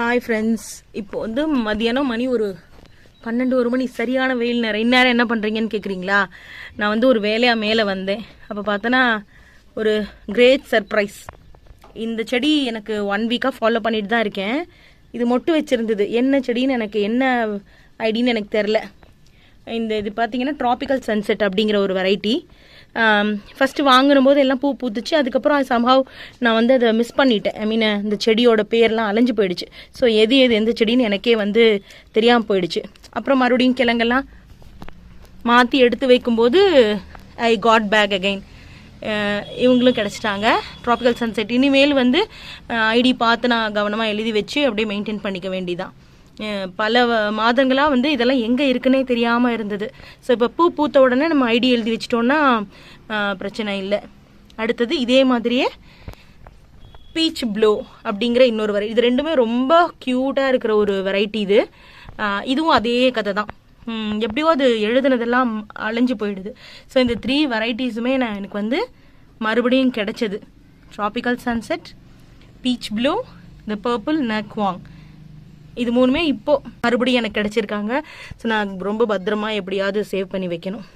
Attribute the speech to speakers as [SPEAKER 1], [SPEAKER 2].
[SPEAKER 1] Hi friends. இப்போ வந்து மதியானம் மணி ஒரு 12 மணி, சரியான வெயில் நேரம். இந்நேரம் என்ன பண்ணுறீங்கன்னு கேட்குறீங்களா? நான் வந்து ஒரு வேலையாக மேலே வந்தேன். அப்போ பார்த்தோன்னா ஒரு கிரேட் சர்ப்ரைஸ். இந்த செடி எனக்கு 1 வீக்காக ஃபாலோ பண்ணிட்டு தான் இருக்கேன். இது மொட்டு வச்சுருந்தது. என்ன செடின்னு எனக்கு என்ன ஐடின்னு எனக்கு தெரில. இது பார்த்தீங்கன்னா ட்ராபிக்கல் சன்செட் அப்படிங்கிற ஒரு வெரைட்டி. ஃபஸ்ட்டு வாங்கின போது எல்லாம் பூ பூத்துச்சு. அதுக்கப்புறம் சம்ஹவ் நான் வந்து அதை மிஸ் பண்ணிட்டேன். இந்த செடியோட பேர்லாம் அலைஞ்சு போயிடுச்சு. ஸோ எந்த செடின்னு எனக்கே வந்து தெரியாமல் போயிடுச்சு. அப்புறம் மறுபடியும் கிழங்கெல்லாம் மாற்றி எடுத்து வைக்கும்போது ஐ காட் பேக் அகைன். இவங்களும் கிடச்சிட்டாங்க. ட்ராபிக்கல் சன்செட் இனிமேல் வந்து ஐடி பார்த்து நான் கவனமாக எழுதி வச்சு அப்படியே மெயின்டைன் பண்ணிக்க வேண்டிதான். பல மாதங்களாக வந்து இதெல்லாம் எங்கே இருக்குன்னே தெரியாமல் இருந்தது. ஸோ இப்போ பூ பூத்த உடனே நம்ம ஐடி எழுதி வச்சிட்டோன்னா பிரச்சனை இல்லை. அடுத்தது இதே மாதிரியே பீச் ப்ளூ அப்படிங்கிற இன்னொரு வெரைட்டி. இது ரெண்டுமே ரொம்ப க்யூட்டாக இருக்கிற ஒரு வெரைட்டி. இதுவும் அதே கதை தான். எப்படியோ அது எழுதுனதெல்லாம் அலைஞ்சு போயிடுது. ஸோ இந்த 3 வெரைட்டிஸுமே எனக்கு வந்து மறுபடியும் கிடைச்சது. ட்ராபிக்கல் சன்செட், பீச் ப்ளூ, இந்த பர்பிள் நக்வாங். இது 3மே இப்போ மறுபடியும் எனக்கு கிடைச்சிருக்காங்க. ஸோ நான் ரொம்ப பத்திரமா எப்படியாவது சேவ் பண்ணி வைக்கணும்.